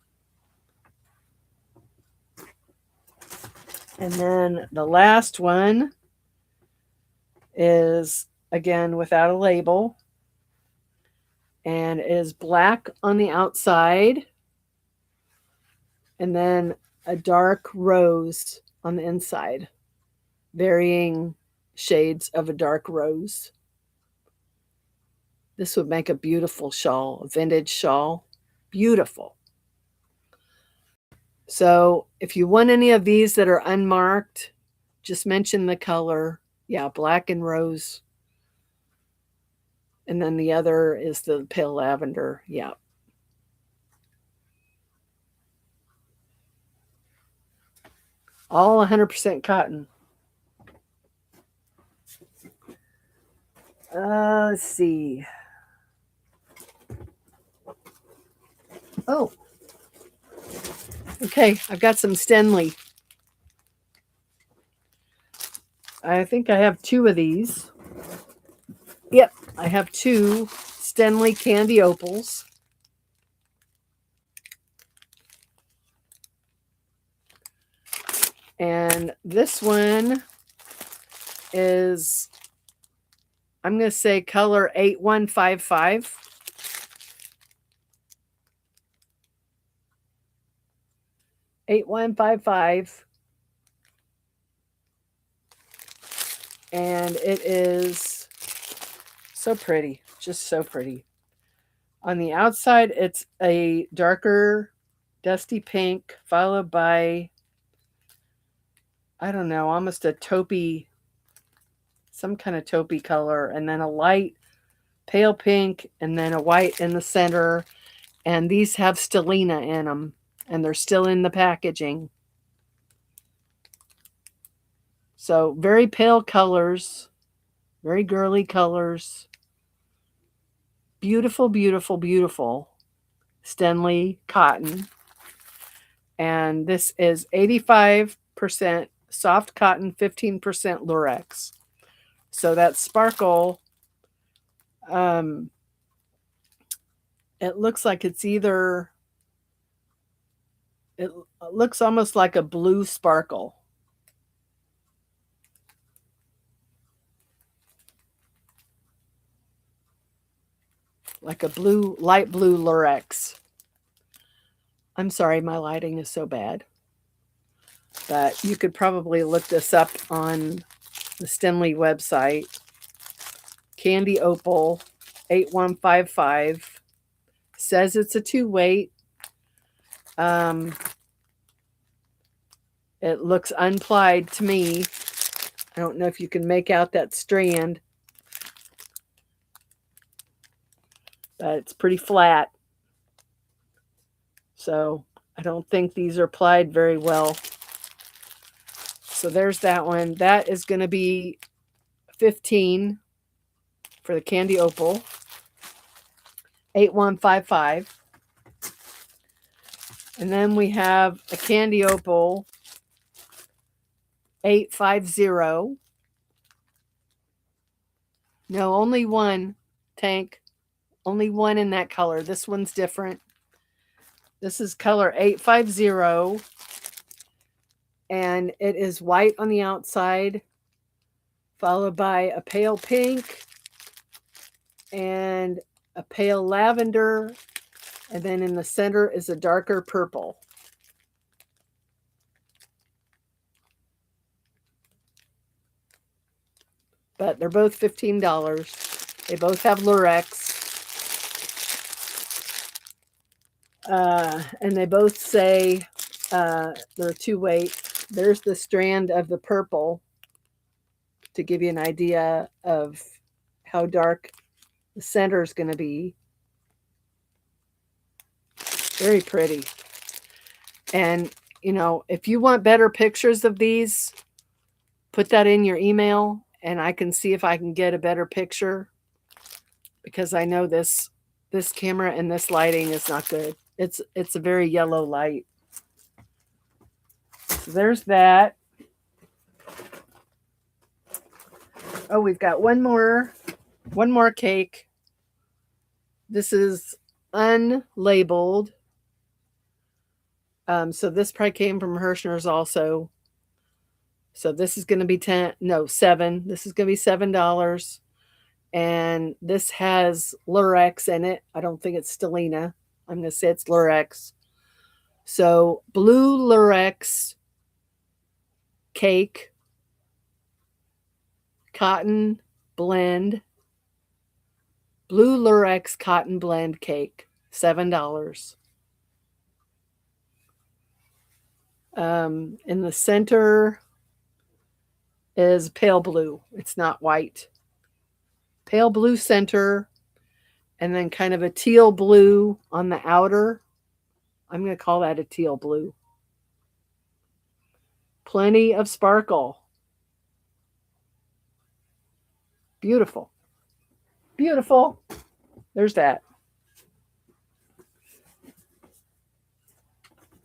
A: And then the last one is, again, without a label. And it is black on the outside. And then a dark rose on the inside. Varying shades of a dark rose. This would make a beautiful shawl, a vintage shawl. Beautiful. So if you want any of these that are unmarked, just mention the color. Yeah, black and rose. And then the other is the pale lavender. Yeah. All 100% cotton. Let's see. Oh. Okay, I've got some Stenley. I think I have 2 of these. Yep, I have 2 Stenley candy opals. And this one is, I'm going to say color 8155. And it is so pretty, just so pretty. On the outside, it's a darker dusty pink, followed by, I don't know, almost a taupey, some kind of taupey color, and then a light pale pink, and then a white in the center. And these have stellina in them, and they're still in the packaging. So very pale colors, very girly colors. Beautiful, beautiful, beautiful Stenley cotton. And this is 85% soft cotton, 15% lurex. So that sparkle, it looks like it's either, it looks almost like a blue sparkle. Like a blue, light blue lurex. I'm sorry, my lighting is so bad. But you could probably look this up on the Stenley website. Candy Opal 8155. Says it's a 2-weight. It looks unplied to me. I don't know if you can make out that strand. But it's pretty flat. So I don't think these are plied very well. So there's that one. That is going to be $15 for the Candy Opal. 8155. And then we have a Candy Opal 850. No, only one, Tank. Only one in that color. This one's different. This is color 850. And it is white on the outside, followed by a pale pink and a pale lavender. And then in the center is a darker purple. But they're both $15. They both have Lurex. And they both say they're 2-weight. There's the strand of the purple to give you an idea of how dark the center is going to be. Very pretty. And, you know, if you want better pictures of these, put that in your email and I can see if I can get a better picture, because I know this camera and this lighting is not good. It's a very yellow light. So there's that. Oh, we've got one more cake. This is unlabeled. So this probably came from Hirschner's also. So this is going to be $7. This is going to be $7. And this has Lurex in it. I don't think it's Stellina. I'm going to say it's Lurex. So blue Lurex cake, cotton blend, blue Lurex cotton blend cake, $7. In the center is pale blue. It's not white. Pale blue center, and then kind of a teal blue on the outer. I'm going to call that a teal blue. Plenty of sparkle. Beautiful. Beautiful. There's that.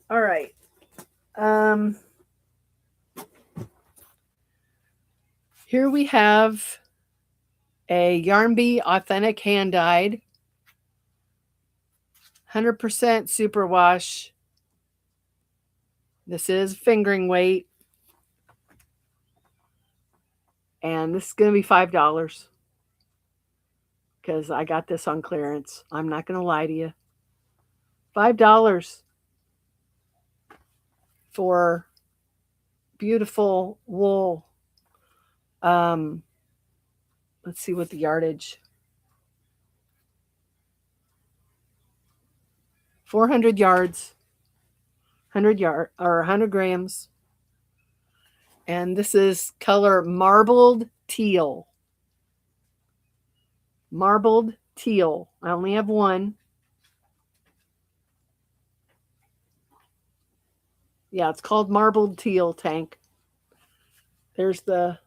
A: All right. Here we have a Yarn Bee Authentic Hand Dyed 100% superwash. This is fingering weight. And this is going to be $5 because I got this on clearance. I'm not going to lie to you. $5 for beautiful wool. Let's see what the yardage. 400 yards, 100 grams. And this is color marbled teal. Marbled teal. I only have one. Yeah, it's called marbled teal, Tank. There's the...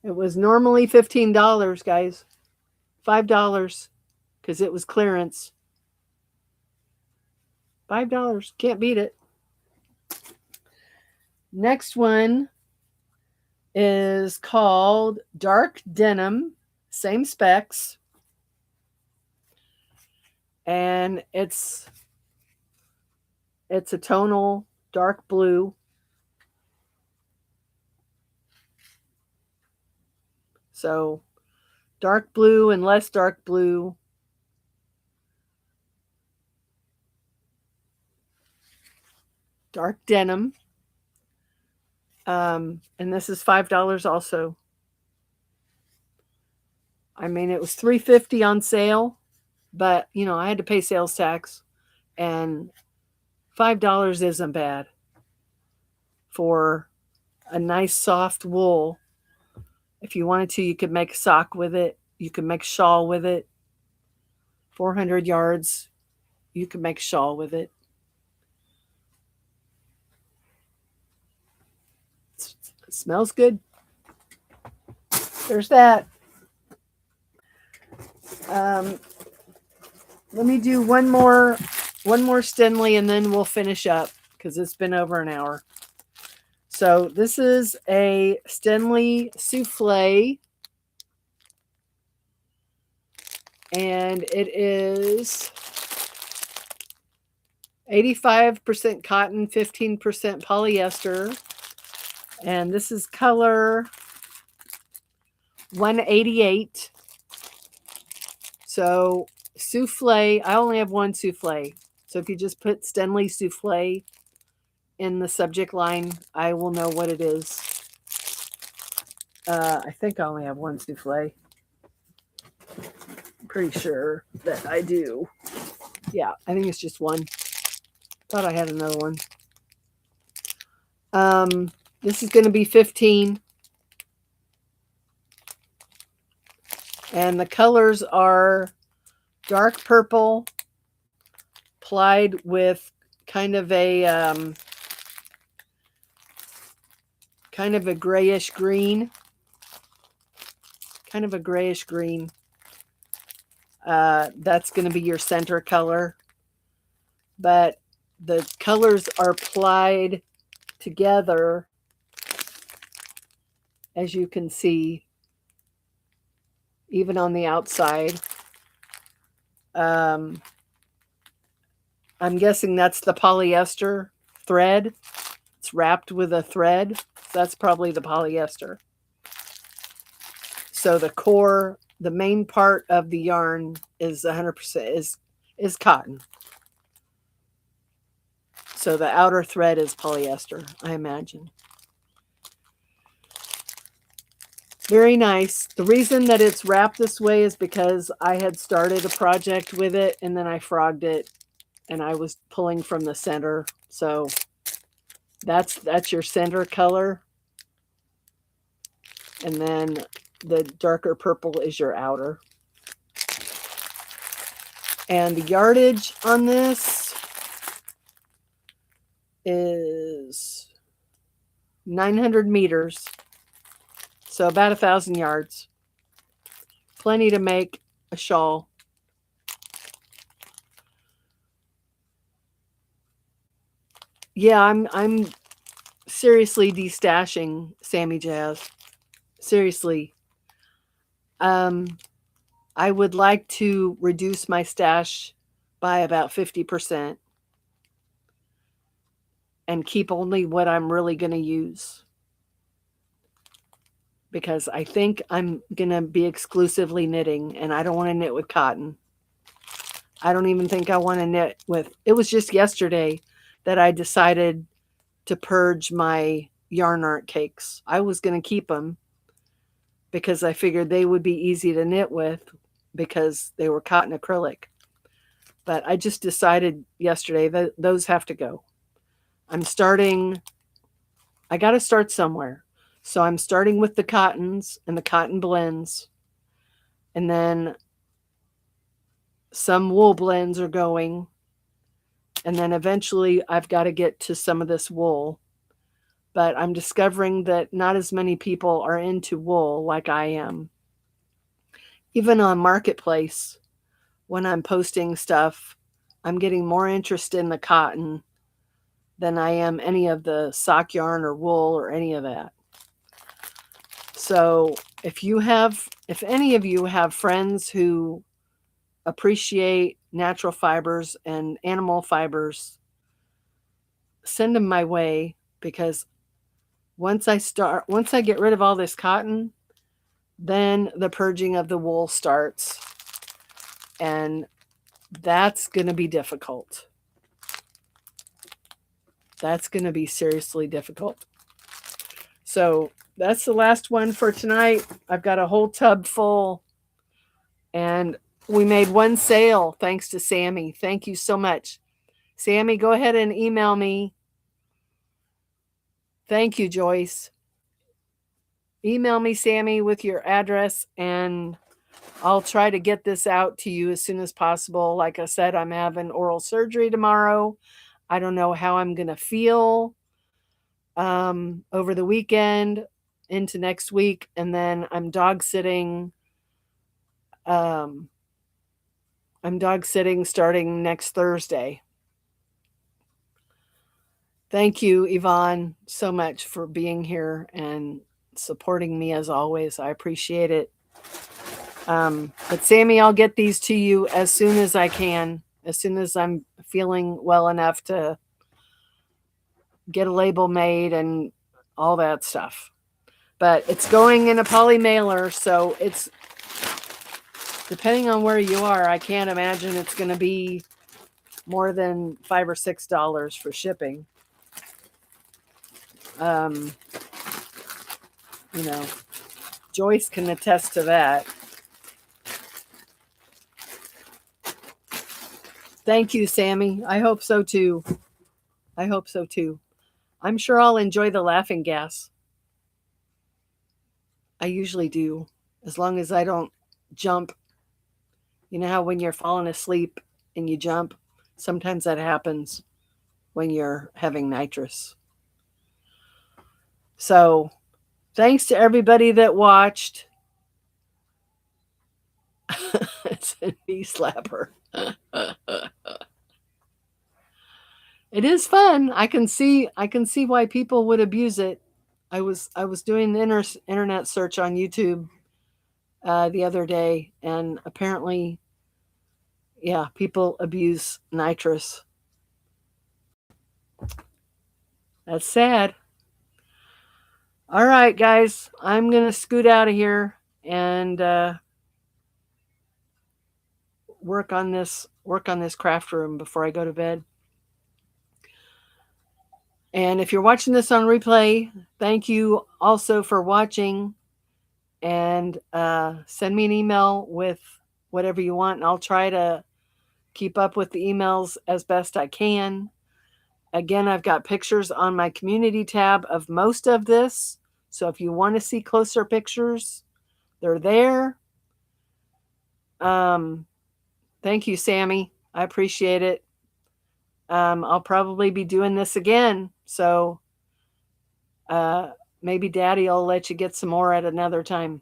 A: It was normally $15, guys. $5 because it was clearance. $5. Can't beat it. Next one is called Dark Denim. Same specs. And it's a tonal dark blue. So dark blue and less dark blue. Dark denim. And this is $5 also. I mean, it was $3.50 on sale, but you know, I had to pay sales tax, and $5 isn't bad for a nice soft wool. If you wanted to, you could make a sock with it. You can make shawl with it. 400 yards, you can make shawl with it. It smells good. There's that. Let me do one more Stenley and then we'll finish up because it's been over an hour. So this is a Stenley souffle, and it is 85% cotton, 15% polyester, and this is color 188. So souffle, I only have one souffle. So if you just put Stenley souffle in the subject line, I will know what it is. I think I only have one souffle. I'm pretty sure that I do. Yeah, I think it's just one. Thought I had another one. This is going to be 15. And the colors are dark purple, plied with kind of a grayish green. Kind of a grayish green. That's going to be your center color. But the colors are plied together, as you can see, even on the outside. I'm guessing that's the polyester thread. It's wrapped with a thread. That's probably the polyester. So the core, the main part of the yarn is 100% is cotton. So the outer thread is polyester, I imagine. Very nice. The reason that it's wrapped this way is because I had started a project with it and then I frogged it and I was pulling from the center. So that's your center color. And then the darker purple is your outer. And the yardage on this is 900 meters. So about 1,000 yards. Plenty to make a shawl. Yeah, I'm seriously destashing Sammy Jazz. Seriously. I would like to reduce my stash by about 50% and keep only what I'm really going to use. Because I think I'm going to be exclusively knitting, and I don't want to knit with cotton. I don't even think I want to knit with... It was just yesterday that I decided to purge my yarn art cakes. I was going to keep them because I figured they would be easy to knit with because they were cotton acrylic. But I just decided yesterday that those have to go. I got to start somewhere. So I'm starting with the cottons and the cotton blends. And then some wool blends are going. And then eventually I've got to get to some of this wool. But I'm discovering that not as many people are into wool like I am. Even on Marketplace, when I'm posting stuff, I'm getting more interest in the cotton than I am any of the sock yarn or wool or any of that. So if any of you have friends who appreciate natural fibers and animal fibers, send them my way, because once I get rid of all this cotton, then the purging of the wool starts. And that's going to be difficult. That's going to be seriously difficult. So that's the last one for tonight. I've got a whole tub full. And we made one sale thanks to Sammy. Thank you so much. Sammy, go ahead and email me. Thank you, Joyce. Email me, Sammy, with your address, and I'll try to get this out to you as soon as possible. Like I said, I'm having oral surgery tomorrow. I don't know how I'm going to feel over the weekend into next week. And then I'm dog sitting. I'm dog sitting starting next Thursday. Thank you, Yvonne, so much for being here and supporting me as always. I appreciate it. But Sammy, I'll get these to you as soon as I can, as soon as I'm feeling well enough to get a label made and all that stuff. But it's going in a poly mailer, so it's depending on where you are, I can't imagine it's going to be more than $5 or $6 for shipping. You know, Joyce can attest to that. Thank you, Sammy. I hope so too. I hope so too. I'm sure I'll enjoy the laughing gas. I usually do, as long as I don't jump. You know how when you're falling asleep and you jump? Sometimes that happens when you're having nitrous. So, thanks to everybody that watched. It's a knee slapper. It is fun. I can see why people would abuse it. I was doing the internet search on YouTube the other day, and apparently, yeah, people abuse nitrous. That's sad. All right, guys, I'm gonna scoot out of here and work on this craft room before I go to bed. And if you're watching this on replay, thank you also for watching. And send me an email with whatever you want, and I'll try to keep up with the emails as best I can. Again, I've got pictures on my community tab of most of this. So if you want to see closer pictures, they're there. Thank you, Sammy. I appreciate it. I'll probably be doing this again. So maybe Daddy will let you get some more at another time.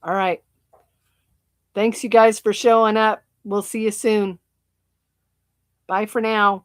A: All right. Thanks, you guys, for showing up. We'll see you soon. Bye for now.